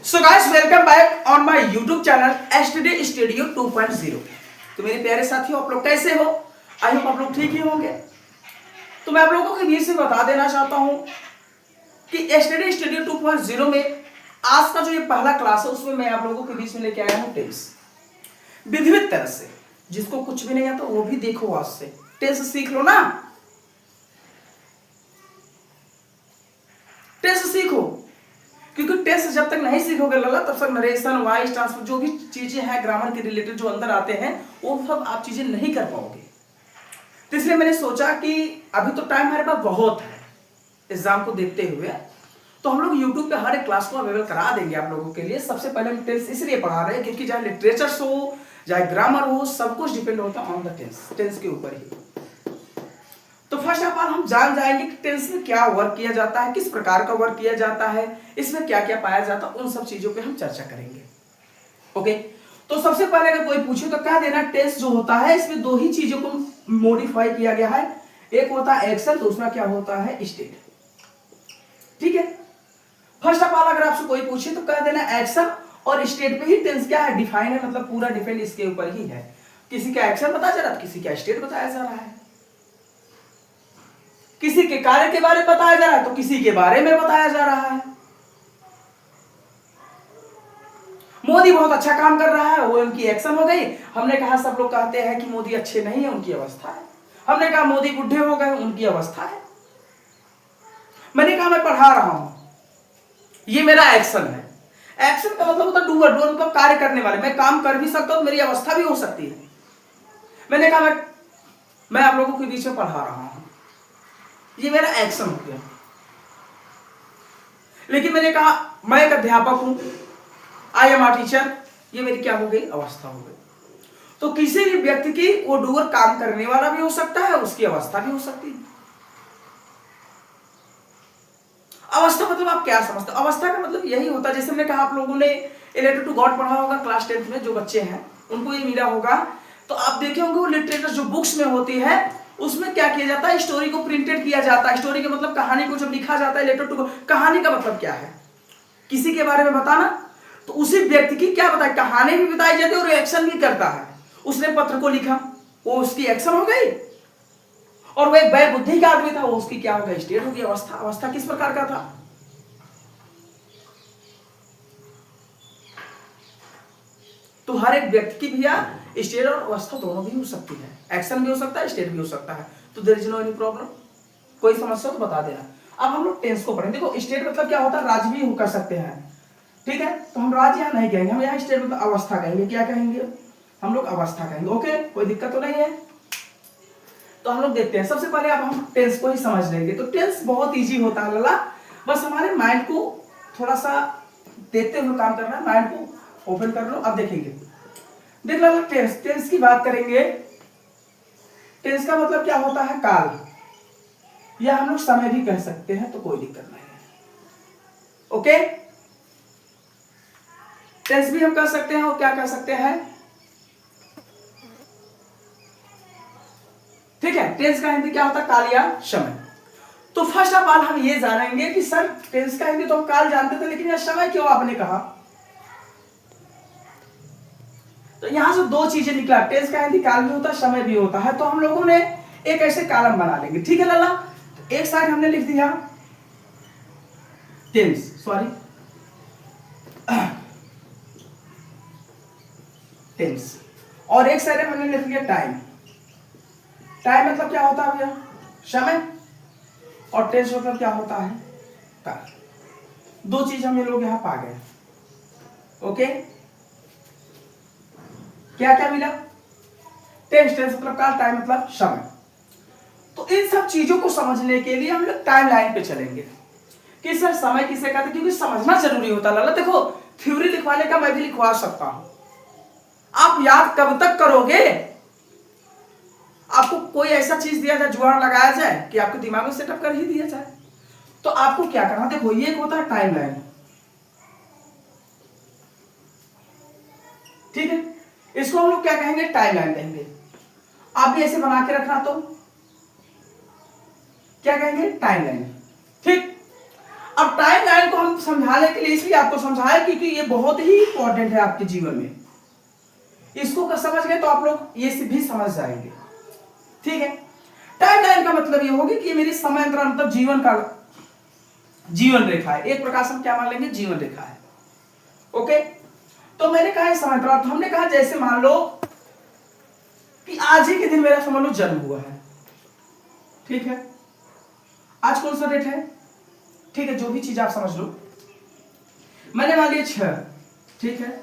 So guys welcome back on my YouTube channel STD studio 2.0। तो मेरे प्यारे साथियों, आप लोग कैसे हो? आई होप आप लोग ठीक ही होंगे। तो मैं आप लोगों के बीच में बता देना चाहता हूं कि एसटीडी स्टूडियो 2.0 में आज का जो ये पहला क्लास है उसमें मैं आप लोगों के बीच में लेके आया हूं टेंस विधिवत तरह से। जिसको कुछ भी नहीं आता वो भी देखो, आज से टेंस सीख लो ना, टेंस सीखो। क्योंकि टेंस जब तक नहीं सीखोगे लला तब तक नरेशन, वॉइस ट्रांसफर, जो भी चीजें हैं ग्रामर के रिलेटेड जो अंदर आते हैं वो सब आप चीजें नहीं कर पाओगे। तो इसलिए मैंने सोचा कि अभी तो टाइम हमारे पास बहुत है एग्जाम को देखते हुए, तो हम लोग यूट्यूब पे हर एक क्लास को अवेलेबल करा देंगे आप लोगों के लिए। सबसे पहले हम टेंस इसलिए पढ़ा रहे हैं क्योंकि चाहे लिटरेचर हो चाहे ग्रामर हो, सब कुछ डिपेंड होता है ऑन द टेंस, टेंस के ऊपर ही। तो फर्स्ट ऑफ ऑल हम जान जाएंगे कि टेंस में क्या वर्क किया जाता है, किस प्रकार का वर्क किया जाता है, इसमें क्या क्या पाया जाता है, उन सब चीजों पे हम चर्चा करेंगे। ओके, तो सबसे पहले अगर कोई पूछे तो कह देना टेंस जो होता है इसमें दो ही चीजों को मॉडिफाई किया गया है। एक होता है एक्शन, दूसरा क्या होता है स्टेट। ठीक है, फर्स्ट ऑफ ऑल अगर आपसे कोई पूछे तो कह देना एक्शन और स्टेट पे ही टेंस क्या है डिफाइन है, मतलब पूरा डिपेंड इसके ऊपर ही है। किसी का एक्शन बताया जा रहा है, किसी का स्टेट बताया जा रहा है, किसी के कार्य के बारे में बताया जा रहा है तो किसी के बारे में बताया जा रहा है। मोदी बहुत अच्छा काम कर रहा है, वो उनकी एक्शन हो गई। हमने कहा सब लोग कहते हैं कि मोदी अच्छे नहीं है, उनकी अवस्था है। हमने कहा मोदी बुढ़े हो गए, उनकी अवस्था है। मैंने कहा मैं पढ़ा रहा हूं, ये मेरा एक्शन है। एक्शन का मतलब होता है डूअर, डूअर मतलब कार्य करने वाले। मैं काम कर भी सकता हूं, मेरी अवस्था भी हो सकती है। मैंने कहा मैं आप लोगों के बीच में पढ़ा रहा हूं, ये मेरा एक्शन हो गया। लेकिन मैंने कहा मैं एक अध्यापक हूं, आई एम आ टीचर, ये मेरी क्या हो गई, अवस्था हो गई। तो किसी भी व्यक्ति की वो डूअर काम करने वाला भी हो सकता है, उसकी अवस्था भी हो सकती है। अवस्था मतलब आप क्या समझते हो? अवस्था का मतलब यही होता है, जैसे मैंने कहा आप लोगों ने रिलेटेड टू गॉड पढ़ा होगा क्लास 10th में, जो बच्चे हैं उनको ये मिला होगा। तो आप देखे होंगे वो लिटरेचर जो बुक्स में होती है उसमें क्या किया जाता है, स्टोरी को प्रिंटेड किया जाता है। स्टोरी का मतलब कहानी को जब लिखा जाता है रिलेटेड टू, कहानी का मतलब क्या है, किसी के बारे में बताना। तो उसी व्यक्ति की क्या बताए, कहानी भी बताई जाती है और एक्शन भी करता है। उसने पत्र को लिखा, वो उसकी एक्शन हो गई। और वो एक वह बुद्धि का आदमी था, वो उसकी क्या हो गई, स्टेट हो गई, अवस्था। अवस्था किस प्रकार का था? तो हर एक व्यक्ति की भैया स्टेट और अवस्था दोनों भी हो सकती है, एक्शन भी हो सकता है, स्टेट भी हो सकता है। तो there is no any problem, कोई समस्या तो बता देना। अब हम लोग टेंस को पढ़ेंगे। देखो स्टेट मतलब क्या होता है, राज्य भी कर सकते हैं। ठीक है, तो हम राज्य यहाँ नहीं कहेंगे, हम यहाँ स्टेट मतलब अवस्था कहेंगे। क्या कहेंगे हम लोग? अवस्था कहेंगे। ओके, कोई दिक्कत तो नहीं है। तो हम लोग देखते हैं, सबसे पहले अब हम टेंस को ही समझ लेंगे। तो टेंस बहुत इजी होता है लला, बस हमारे माइंड को थोड़ा सा देखते हुए काम करना है। माइंड को ओपन कर लो, अब देखेंगे। देख लो टेंस, टेंस की बात करेंगे। टेंस का मतलब क्या होता है, काल, या हम लोग समय भी कह सकते हैं, तो कोई दिक्कत नहीं है। ओके, टेंस भी हम कह सकते हैं और क्या कह सकते हैं, ठीक है। टेंस का हिंदी क्या होता है, काल या समय। तो फर्स्ट ऑफ ऑल हम ये जानेंगे कि सर टेंस का हिंदी तो हम काल जानते थे, लेकिन यह समय क्यों आपने कहा? तो यहां से दो चीजें निकला, टेंस का हिंदी काल भी होता है, समय भी होता है। तो हम लोगों ने एक ऐसे कॉलम बना लेंगे, ठीक है लला। तो एक साइड हमने लिख दिया टेंस, सॉरी टेंस, और एक साइड में हमने लिख लिया टाइम। टाइम मतलब क्या होता है भैया, समय, और टेंस मतलब क्या होता है, काल। दो चीज हम ये लोग यहां पा गए। ओके, क्या क्या मिला, टेंस, टेंस मतलब काल, टाइम मतलब समय। तो इन सब चीजों को समझने के लिए हम लोग टाइम लाइन पे चलेंगे कि सर समय किसे कहते हैं, क्योंकि समझना जरूरी होता है। देखो थ्योरी लिखवाने का मैं भी लिखवा सकता हूं, आप याद कब तक करोगे? आपको कोई ऐसा चीज दिया जाए, जुगाड़ लगाया जाए कि आपके दिमाग में सेटअप कर ही दिया जाए, तो आपको क्या करना, देखो ये होता है टाइम लाइन, ठीक है। इसको हम लोग क्या कहेंगे, टाइम लाइन कहेंगे। आप भी ऐसे बना के रखना, तो क्या कहेंगे, टाइम लाइन। ठीक, अब टाइम लाइन को हम समझाने के लिए इसलिए आपको समझाया क्योंकि ये बहुत ही इंपॉर्टेंट है आपके जीवन में। इसको समझ गए तो आप लोग ये भी समझ जाएंगे। ठीक है, टाइम लाइन का मतलब ये होगी कि मेरी समय अंतराल मतलब जीवन का जीवन रेखा है, एक प्रकार से हम क्या मान लेंगे, जीवन रेखा है। ओके, तो मैंने कहा समय अंतराल, तो हमने कहा जैसे मान लो कि आज ही के दिन मेरा समझ लो जन्म हुआ है। ठीक है, आज कौन सा डेट है, ठीक है, जो भी चीज आप समझ लो, मैंने मान लिया 6। ठीक है,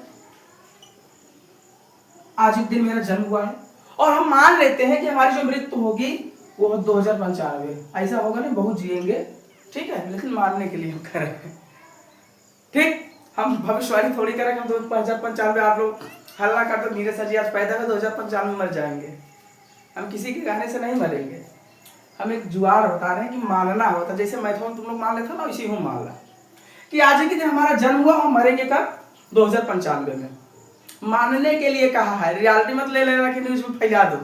आज एक दिन मेरा जन्म हुआ है और हम मान लेते हैं कि हमारी जो मृत्यु होगी वो 2095। ऐसा होगा नहीं, बहुत जिएंगे। ठीक है, लेकिन मारने के लिए हम कर रहे हैं। ठीक, हम भविष्यवाणी थोड़ी करेंगे हम 2095 आप लोग हल्ला करते नीरज सर जी आज पैदा है 2095 मर जाएंगे। हम किसी के कहने से नहीं मरेंगे, हम एक जुआर बता रहे हैं कि मानना होता, जैसे मैथोन तुम लोग मान लेते हो ना, इसी हूँ मान ला कि आज के दिन हमारा जन्म हुआ, हम मरेंगे कब, 2095 में। मानने के लिए कहा है, रियलिटी मत ले लेना कि न्यूज में फैला दो।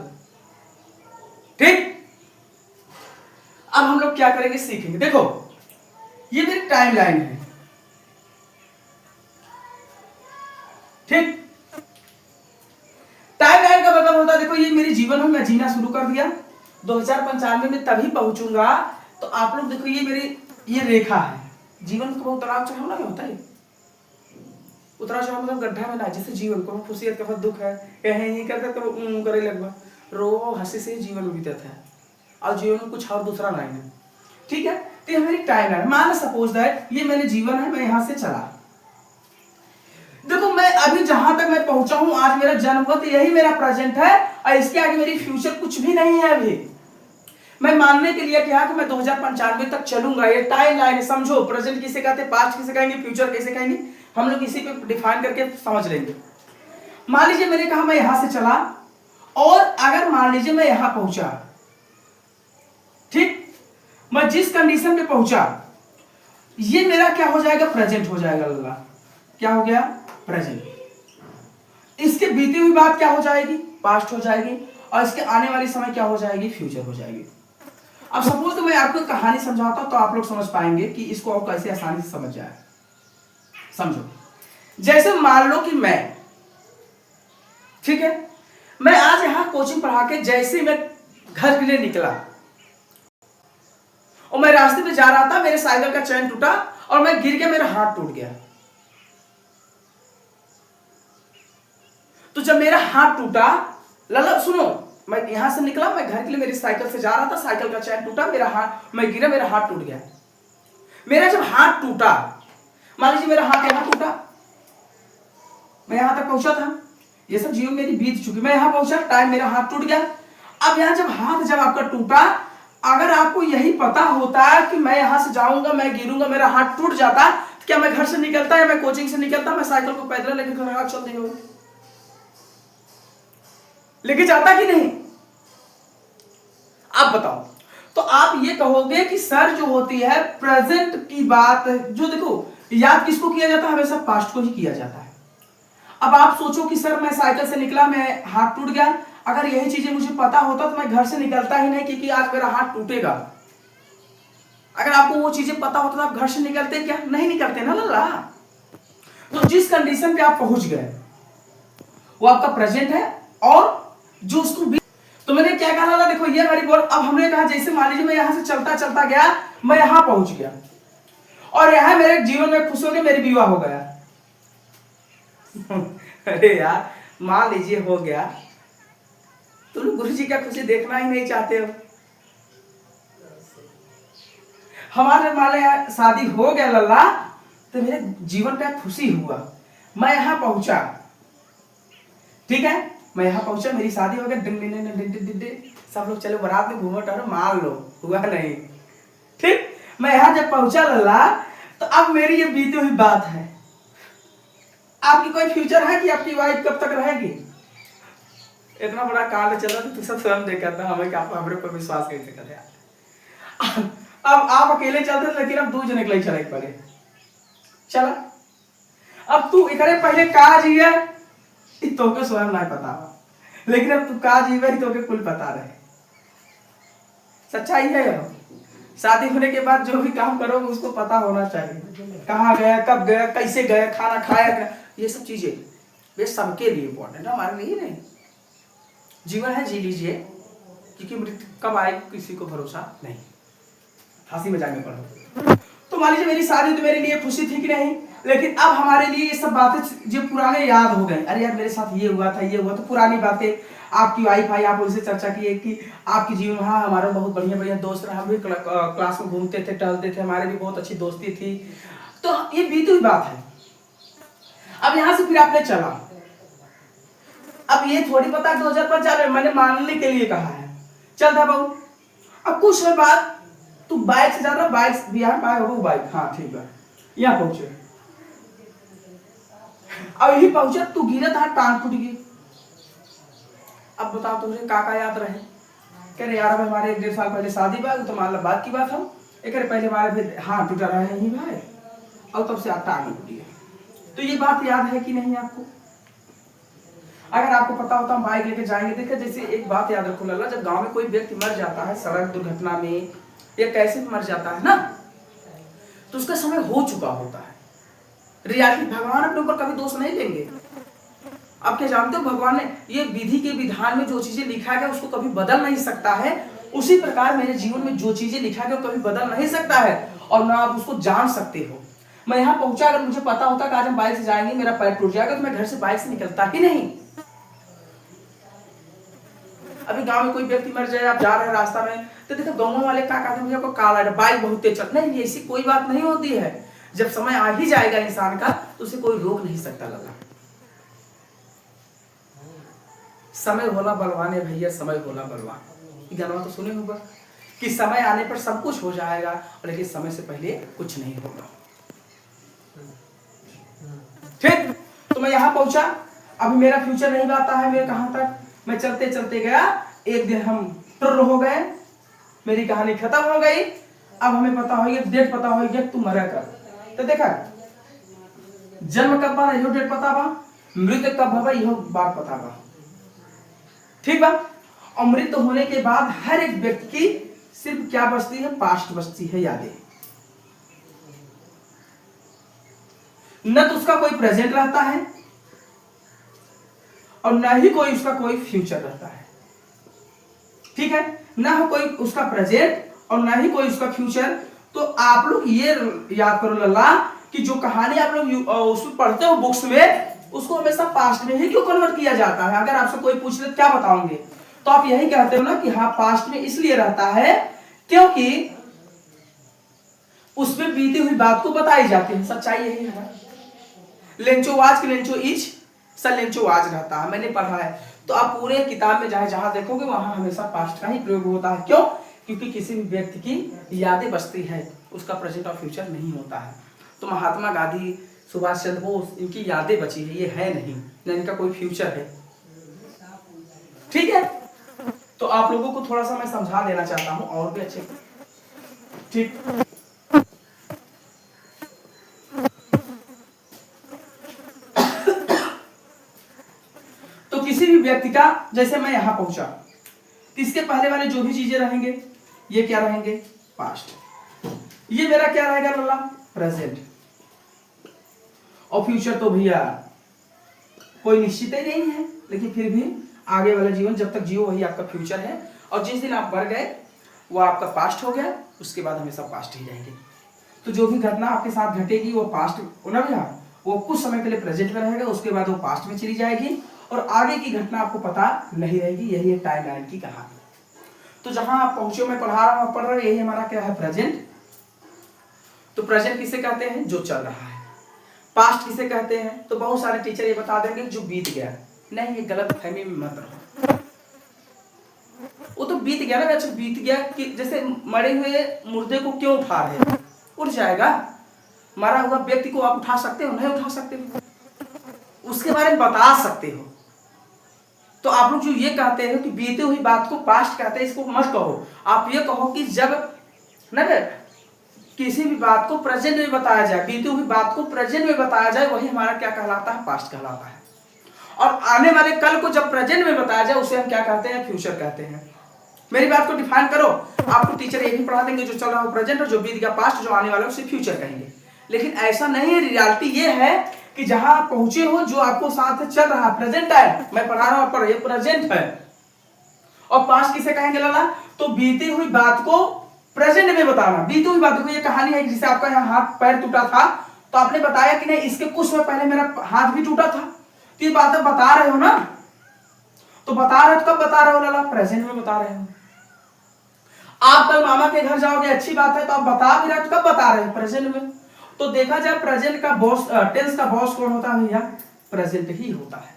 ठीक, अब हम लोग क्या करेंगे, सीखेंगे। देखो ये मेरी टाइम लाइन है। ठीक, टाइम लाइन का मतलब होता है, देखो ये मेरी जीवन है, मैं जीना शुरू कर दिया 2095 में तभी पहुंचूंगा। तो आप लोग देखो ये मेरी ये रेखा है, जीवन को उतराव चढ़ाव ना होता है। उतराव चढ़ाव मतलब गड्ढा में ना, जैसे जीवन को खुशियत का दुख है कहीं नहीं करते तो करे लगभग रो हंसी से जीवन बीतता है और जीवन में कुछ और दूसरा नहीं है। ठीक है, तो ये मेरी टाइम लाइन। मान सपोज दैट ये मेरे जीवन है, मैं यहां से चला, देखो मैं अभी जहां तक मैं पहुंचा हूं, आज मेरा जन्म हुआ, तो यही मेरा प्रेजेंट है और इसके आगे मेरी फ्यूचर कुछ भी नहीं है। अभी मैं मानने के लिए क्या कि मैं 2095 तक चलूंगा, ये टाइम लाइन है। समझो, प्रेजेंट किसे कहते हैं, पास्ट किसे कहेंगे, फ्यूचर कैसे कहेंगे, हम लोग इसी पे डिफाइन करके समझ लेंगे। मान लीजिए मैंने कहा मैं यहां से चला और अगर मान लीजिए मैं यहां पहुंचा, ठीक, मैं जिस कंडीशन पे पहुंचा ये मेरा क्या हो जाएगा, प्रेजेंट हो जाएगा। अल्लाह क्या हो गया, प्रेजेंट। इसके बीती हुई बात क्या हो जाएगी, पास्ट हो जाएगी और इसके आने वाली समय क्या हो जाएगी, फ्यूचर हो जाएगी। अब सपोज तो मैं आपको कहानी समझाता हूं तो आप लोग समझ पाएंगे कि इसको आप कैसे आसानी से समझ जाए। समझो, जैसे मान लो कि मैं, ठीक है, मैं आज यहां कोचिंग पढ़ा के जैसे मैं घर के लिए निकला और मैं रास्ते पे जा रहा था, मेरे साइकिल का चैन टूटा और मैं गिर गया, मेरा हाथ टूट गया। तो जब मेरा हाथ टूटा, लला सुनो, मैं यहां से निकला, मैं घर के लिए मेरी साइकिल से जा रहा था, साइकिल का चैन टूटा, मेरा हाथ, मैं गिरा, मेरा हाथ टूट गया। मेरा जब हाथ टूटा, मान लीजिए मेरा हाथ यहां टूटा, मैं यहां तक पहुंचा था, ये सब जीवन मेरी बीत चुकी, मैं यहां पहुंचा, टाइम मेरा हाथ टूट गया। अब यहां जब हाथ जब आपका टूटा, अगर आपको यही पता होता है कि मैं यहां से जाऊंगा, मैं गिरूंगा, मेरा हाथ टूट जाता, तो क्या मैं घर से निकलता या मैं कोचिंग से निकलता, मैं साइकिल को पैदल लेके घर चल दी होगी, लेके जाता कि नहीं, आप बताओ। तो आप ये कहोगे कि सर जो होती है प्रेजेंट की बात, जो देखो याद किसको किया जाता है, हमेशा पास्ट को ही किया जाता है। अब आप सोचो कि सर मैं साइकिल से निकला, मैं हाथ टूट गया, अगर यही चीजें मुझे पता होता तो मैं घर से निकलता ही नहीं क्योंकि आज मेरा हाथ टूटेगा। अगर आपको वो चीजें पता होता तो आप घर से निकलते क्या, नहीं निकलते ना लल्ला। तो जिस कंडीशन पे आप पहुंच गए वो आपका प्रेजेंट है और जो उसको भी, तो मैंने क्या कहा ना, देखो ये हमारी बोल। अब हमने कहा जैसे मान लीजिए मैं यहां से चलता चलता गया, मैं यहां पहुंच गया और यहां मेरे जीवन में खुश हो गया, मेरी विवाह हो गया। अरे यार मान लीजिए हो गया, तुम गुरु जी का खुशी देखना ही नहीं चाहते हो। हमारे मान लिया शादी हो गया लल्ला, तो मेरे जीवन का खुशी हुआ, मैं यहां पहुंचा, ठीक है, मैं यहां पहुंचा, मेरी शादी हो गई, सब लोग चलो बारात में घूमो टहलो, मान लो हुआ नहीं, ठीक। मैं यहां जब पहुंचा लल्ला, तो अब मेरी ये बीती हुई बात है। आपकी कोई फ्यूचर है कि आपकी वाइफ कब तक रहेगी, इतना बड़ा कांड चल रहा था, तो सब स्वयं देखा था, हमें क्या हमारे पर विश्वास कैसे करे। अब आप अकेले चलते, लेकिन अब 2 जने के लिए चले पड़े, चला। अब तू इकरे पहले का जिया तो के स्वयं नहीं पता, लेकिन अब तू का जीवे तो के कुल पता रहे। सच्चाई है यार, शादी होने के बाद जो भी काम करोगे उसको पता होना चाहिए, कहाँ गया, कब गया, कैसे गया, खाना खाया क्या, ये सब चीजें ये सबके लिए इम्पोर्टेंट है, हमारे लिए नहीं। जीवन है, जी लीजिए, क्योंकि मृत्यु कब आए किसी को भरोसा नहीं। हंसी मजाक में पढ़ो। तो मान लीजिए मेरी शादी तो मेरे लिए खुशी थी कि नहीं, लेकिन अब हमारे लिए ये सब बातें जो पुराने याद हो गए, अरे यार मेरे साथ ये हुआ था, ये हुआ, तो पुरानी बातें, आपकी वाइफ आई, आप उनसे चर्चा किए कि आपकी जीवन में, हाँ हमारे बहुत बढ़िया बढ़िया दोस्त रहे, हम भी क्लास में घूमते थे, टहलते थे, हमारे भी बहुत अच्छी दोस्ती थी, तो ये बीती हुई बात है। अब यहां से फिर आपने चला, अब ये थोड़ी पता 2050 मैंने मानने के लिए कहा है, चल था बाबू। अब कुछ समय बाद तू बाइक से जाना, बाइक बिहार में आया बाइक, हाँ ठीक है, यहाँ पहुंचे, अब यही पहुंचे तू गिरा था, टांग टूट गई। अब बताओ तुझे काका याद रहे, कह रहे यार हमारे 1.5 साल पहले शादी हुआ, तो मान लो बात की बात हम, एक पहले हमारे फिर हाथ टूटा रहा है ही भाई, और तब से आप टांग टूटी है। तो ये बात याद है कि नहीं आपको? अगर आपको पता होता हम बाइक लेके जाएंगे, देखिए जैसे एक बात याद रखो लल्ला, जब गांव में कोई व्यक्ति मर जाता है सड़क दुर्घटना में या कैसे मर जाता है ना, तो उसका समय हो चुका होता है। रियलिटी भगवान अपने ऊपर कभी दोष नहीं लेंगे। आप क्या जानते हो, भगवान ने ये विधि के विधान में जो चीजें लिखा गया उसको कभी बदल नहीं सकता है, उसी प्रकार मेरे जीवन में जो चीजें लिखा गया कभी बदल नहीं सकता है, और ना आप उसको जान सकते हो। मैं यहाँ पहुंचा, अगर मुझे पता होता कि आज हम बाइक से जाएंगे मेरा पैर टूट जाएगा, तो मैं घर से बाइक से निकलता ही नहीं। अभी गांव में कोई व्यक्ति मर जाए, आप जा रहे हैं रास्ता में, तो देखो गांव वाले क्या कहते हैं, मुझे को काला बाइक बहुत तेज चल, नहीं ऐसी कोई बात नहीं होती है। जब समय आ ही जाएगा इंसान का, तो उसे कोई रोक नहीं सकता लगा। समय होला बलवान है भैया, समय होला बलवान, गाना तो सुने होगा कि समय आने पर सब कुछ हो जाएगा, लेकिन समय से पहले कुछ नहीं होगा। ठीक, तो मैं यहां पहुंचा, अभी मेरा फ्यूचर नहीं आता है, मेरे कहां तक मैं चलते चलते गया, एक दिन हम टुर्र हो गए, मेरी कहानी खत्म हो गई। अब हमें पता हो गया, डेट पता हो गया तू मरा कर, तो देखा जन्म कब बा यो डेट पता बा, मृत्यु कब होगा यो बात पता बा, ठीक बा। और मृत्यु होने के बाद हर एक व्यक्ति की सिर्फ क्या बचती है, पास्ट बचती है, यादें। न तो उसका कोई प्रेजेंट रहता है और न ही कोई उसका कोई फ्यूचर रहता है, ठीक है, ना हो कोई उसका प्रेजेंट और ना ही कोई उसका फ्यूचर। तो आप लोग ये याद करो लल्ला कि जो कहानी आप लोग उसमें पढ़ते हो बुक्स में, उसको हमेशा पास्ट में ही क्यों कन्वर्ट किया जाता है। अगर आपसे कोई पूछ ले क्या बताओगे, तो आप यही कहते हो ना कि हाँ पास्ट में इसलिए रहता है क्योंकि उसमें बीती हुई बात को बताई जाती है। सच्चाई यही है, लेंचो वाज की लेंचो इच सल लेंचो वाज रहता है, मैंने पढ़ा है। तो आप पूरे किताब में जहां देखोगे वहां हमेशा पास्ट का ही प्रयोग होता है। क्यों? क्योंकि किसी भी व्यक्ति की यादें बचती है, उसका प्रेजेंट और फ्यूचर नहीं होता है। तो महात्मा गांधी, सुभाष चंद्र बोस, इनकी यादें बची है, ये है नहीं, न इनका कोई फ्यूचर है, ठीक है। तो आप लोगों को थोड़ा सा मैं समझा देना चाहता हूं और भी अच्छे, ठीक। तो किसी भी व्यक्ति का, जैसे मैं यहां पहुंचा, इसके पहले वाले जो भी चीजें रहेंगे ये क्या रहेंगे, पास्ट। ये मेरा क्या रहेगा लल्ला, प्रेजेंट। और फ्यूचर तो भैया कोई निश्चित ही नहीं है, लेकिन फिर भी आगे वाला जीवन जब तक जियो वही आपका फ्यूचर है। और जिस दिन आप मर गए वो आपका पास्ट हो गया, उसके बाद हमेशा पास्ट ही रहेंगे। तो जो भी घटना आपके साथ घटेगी वो पास्ट होना भैया, वो कुछ समय के लिए प्रेजेंट में रहेगा, उसके बाद वो पास्ट में चली जाएगी और आगे की घटना आपको पता नहीं रहेगी। यही है टाइम लाइन की कहानी। तो जहां आप पहुंचे, मैं पढ़ा रहा हूं, पढ़ रहे, यही हमारा क्या है, प्रेजेंट। तो प्रेजेंट किसे कहते हैं, जो चल रहा है। पास्ट किसे कहते हैं, तो बहुत सारे टीचर ये बता देंगे जो बीत गया। नहीं, ये गलत फहमी में मत रहो, वो तो बीत गया ना। अच्छा बीत गया कि जैसे मरे हुए मुर्दे को क्यों उठा रहे, उठ जाएगा। मरा हुआ व्यक्ति को आप उठा सकते हो, नहीं उठा सकते हो, उसके बारे में बता सकते हो। तो आप लोग जो ये कहते हैं कि बीते हुई बात को पास्ट कहते हैं, इसको मत कहो। आप ये कहो कि जब न किसी भी बात को प्रेजेंट में बताया जाए, बीती हुई बात को प्रेजेंट में बताया जाए, वही हमारा क्या कहलाता है, पास्ट कहलाता है। और आने वाले कल को जब प्रेजेंट में बताया जाए उसे हम क्या कहते हैं, फ्यूचर कहते हैं। मेरी बात को डिफाइन करो। आपको टीचर ये भी पढ़ा देंगे जो चल रहा हो प्रेजेंट, और जो बीत गया पास्ट, जो आने वाला है उसे फ्यूचर कहेंगे। लेकिन ऐसा नहीं है। रियलिटी ये है कि जहां आप पहुंचे हो, जो आपको साथ चल रहा है, प्रेजेंट है, मैं पढ़ा रहा हूं पर ये प्रेजेंट है। और पास्ट किसे कहेंगे लाला? तो बीती हुई बात को प्रेजेंट में बताना। बीती हुई बात को, ये कहानी है जिसे आपका यहाँ हाथ पैर टूटा था, तो आपने बताया कि नहीं इसके कुछ समय पहले मेरा हाथ भी टूटा था। तो ये बात बता रहे हो ना, तो बता रहे हो, कब बता रहे हो लाला? प्रेजेंट में बता रहे हो। आप कल मामा के घर जाओगे, अच्छी बात है, तो आप बता भी रहे हो, कब बता रहे हो? प्रेजेंट में। तो देखा जाए प्रेजेंट का बॉस, टेंस का बॉस कौन होता है भैया? प्रेजेंट ही होता है।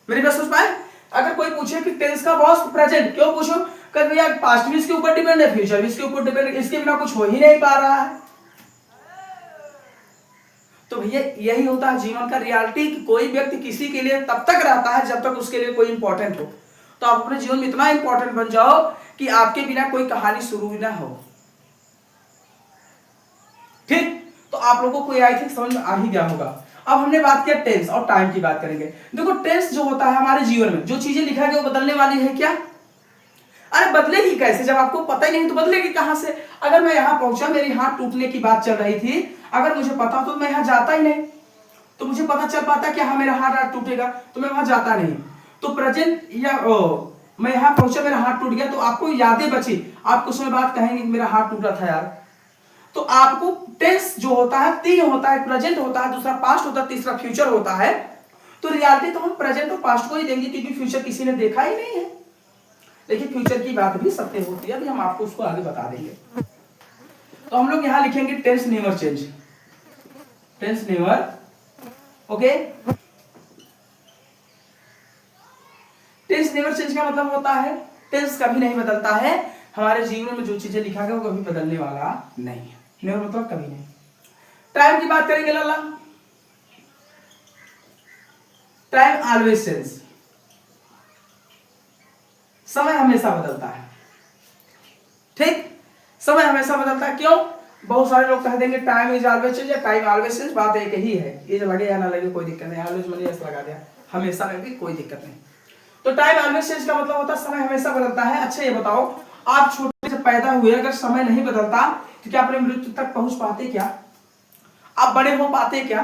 मेरी बात समझ पाए? अगर कोई पूछे कि टेंस का बॉस प्रेजेंट, क्यों पूछो? कल भैया पास्ट भी इसके ऊपर डिपेंड है, फ्यूचर भी इसके ऊपर डिपेंड है, इसके बिना कुछ हो ही नहीं पा रहा है। तो भैया यही होता है जीवन का रियलिटी, कि कोई व्यक्ति किसी के लिए तब तक रहता है जब तक उसके लिए कोई इंपॉर्टेंट हो। तो आप अपने जीवन में इतना इंपॉर्टेंट बन जाओ कि आपके बिना कोई कहानी शुरू ही ना हो। ठीक, तो आप लोगों को आई थिंक समझ में आ ही गया होगा। अब हमने बात किया टेंस, और टाइम की बात करेंगे। देखो टेंस जो होता है हमारे जीवन में, जो चीजें लिखा गया वो बदलने वाली है क्या? अरे बदलेगी कैसे? जब आपको पता ही नहीं तो बदलेगी कहां से? अगर मैं यहां पहुंचा, मेरी हाथ टूटने की बात चल रही थी, अगर मुझे पता तो मैं यहां जाता ही नहीं, तो मुझे पता चल पाता कि हाँ मेरा हाथ टूटेगा, तो मैं वहां जाता नहीं। तो प्रेजेंट या मैं यहां पहुंचा, मेरा हाथ टूट गया, तो आपको यादें बची, आप कुछ समय बाद कहेंगे कि मेरा हाथ टूटा था यार। तो आपको टेंस जो होता है, तीन होता है, प्रेजेंट होता है, दूसरा पास्ट होता है, तीसरा फ्यूचर होता है। तो रियलिटी तो हम प्रेजेंट और पास्ट को ही देंगे, क्योंकि फ्यूचर किसी ने देखा ही नहीं है। लेकिन फ्यूचर की बात भी सत्य होती है, अभी हम आपको उसको आगे बता देंगे। तो हम लोग यहां लिखेंगे tense never change, tense never, okay. Tense never change का मतलब होता है टेंस कभी नहीं बदलता है। हमारे जीवन में जो चीजें लिखा गया वो कभी बदलने वाला नहीं है। नेवर मतलब कभी नहीं। टाइम की बात करेंगे लाला। टाइम ऑलवेज चेंज, समय हमेशा बदलता है। ठीक, समय हमेशा बदलता है। क्यों? बहुत सारे लोग कह देंगे टाइम इज ऑलवेज चेंज या टाइम ऑलवेज चेंज, बात एक ही है। ये जो लगे या ना लगे कोई दिक्कत नहीं, ऑलवेज मैंने ऐसा लगा दिया, हमेशा में भी कोई दिक्कत नहीं। तो टाइम ऑलवेज चेंज का मतलब होता है समय हमेशा बदलता है। अच्छा ये बताओ, आप छोटे से पैदा हुए, अगर समय नहीं बदलता तो क्या अपने मृत्यु तक पहुंच पाते? क्या आप बड़े हो पाते? क्या?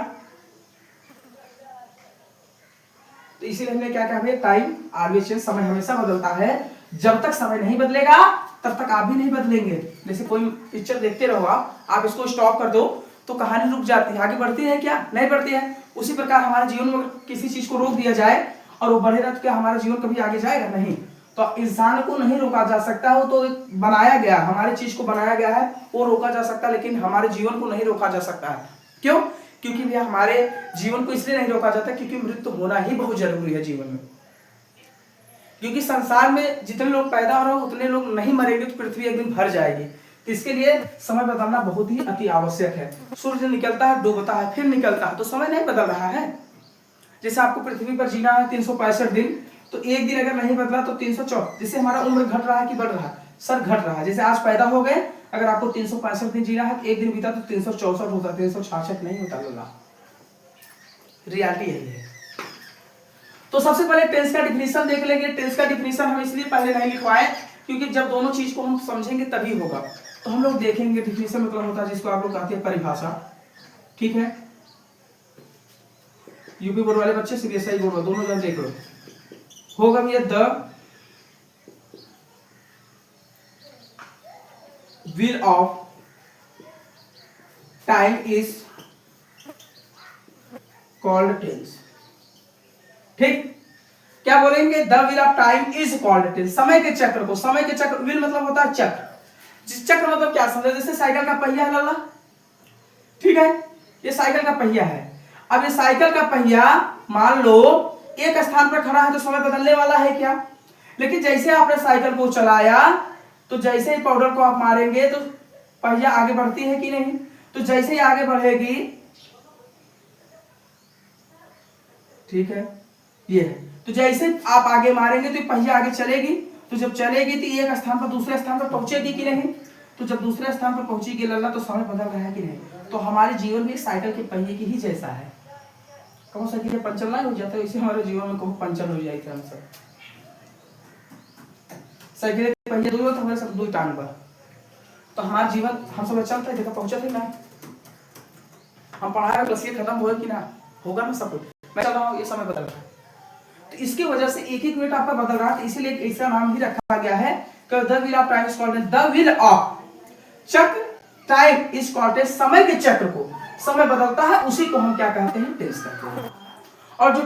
तो इसीलिए हमने क्या कहा, टाइम ऑलवेज चेंज, समय हमेशा बदलता है। जब तक समय नहीं बदलेगा तब तक आप भी नहीं बदलेंगे। जैसे कोई पिक्चर देखते रहो, आप इसको स्टॉप कर दो तो कहानी रुक जाती है, आगे बढ़ती है क्या? नहीं बढ़ती है। उसी प्रकार हमारे जीवन में किसी चीज को रोक दिया जाए और वो बढ़ेगा तो क्या हमारा जीवन कभी आगे जाएगा? नहीं। तो इंसान को नहीं रोका जा सकता, वो तो बनाया गया, हमारी चीज को बनाया गया है, वो रोका जा सकता, लेकिन हमारे जीवन को नहीं रोका जा सकता है। क्यों? क्योंकि भैया हमारे जीवन को इसलिए नहीं रोका जाता क्योंकि मृत्यु होना ही बहुत जरूरी है जीवन में। क्योंकि संसार में जितने लोग पैदा हो रहे हो उतने लोग नहीं मरेंगे तो पृथ्वी एक दिन भर जाएगी। तो इसके लिए समय बदलना बहुत ही अति आवश्यक है। सूर्य निकलता है, डूबता है, फिर निकलता है, तो समय नहीं बदल रहा है। जैसे आपको पृथ्वी पर जीना है 365 दिन, तो एक दिन अगर नहीं बदला तो 364, जिससे हमारा उम्र घट रहा है कि बढ़ रहा है? सर घट रहा है। जैसे आज पैदा हो गए, अगर आपको 365 दिन जीना है, एक दिन बीता तो 364 होता, 366 नहीं होता लोला। रियलिटी यही है। तो सबसे पहले टेंस का डिफिनीशन देख लेंगे। टेंस का डिफिनीशन हम इसलिए पहले नहीं लिखवाए क्योंकि जब दोनों चीज को हम समझेंगे तभी होगा। तो हम लोग देखेंगे डिफिनीशन मतलब होता है जिसको आप लोग कहते हैं परिभाषा। ठीक है, यूपी बोर्ड वाले बच्चे, सीबीएसई बोर्ड वाले, दोनों जन देख लो। होगा भैया the wheel of time is called tense. ठीक, क्या बोलेंगे? The wheel of time is called tense. समय के चक्र को, समय के चक्र, व्हील मतलब होता है चक्र। जिस चक्र मतलब क्या समझे? जैसे साइकिल का पहिया है लाला, ठीक है, ये साइकिल का पहिया है। अब ये साइकिल का पहिया मान लो एक स्थान पर खड़ा है तो समय बदलने वाला है क्या? लेकिन जैसे आपने साइकिल को चलाया तो जैसे ही पाउडर को आप मारेंगे तो पहिया आगे बढ़ती है कि नहीं? तो जैसे ही आगे बढ़ेगी, ठीक है, ये है, तो जैसे आप आगे मारेंगे तो पहिया आगे चलेगी, तो जब चलेगी तो एक स्थान पर दूसरे स्थान पर पहुंचेगी कि नहीं? तो जब दूसरे स्थान पर पहुंचेगी लल्ला तो समय बदल रहा है कि नहीं? तो हमारे जीवन में साइकिल के पहिए की ही जैसा है। कहो साइकिल पंचर नहीं हो जाता, इसे हमारे जीवन में कहो पंचर हो जाए। साइकिल के पहिए दो तो हमारे सब दो टांग बा, तो हमारा जीवन हम सब चलता है, देखा पहुंचा थे ना, हम पढ़ाई प्लस ये खत्म होगा कि ना होगा ना सब कुछ। मैं चल रहा हूँ, ये समय बदल रहा है, तो इसकी वजह से एक एक मिनट आपका बदल रहा है, तो इसीलिए ऐसा नाम भी रखा गया है कि the wheel of time is called, the wheel of चक्र, टाइम इज कॉल्ड, समय के चक्र को, समय बदलता है उसी को हम क्या कहते हैं, टेंस कहते हैं। और जो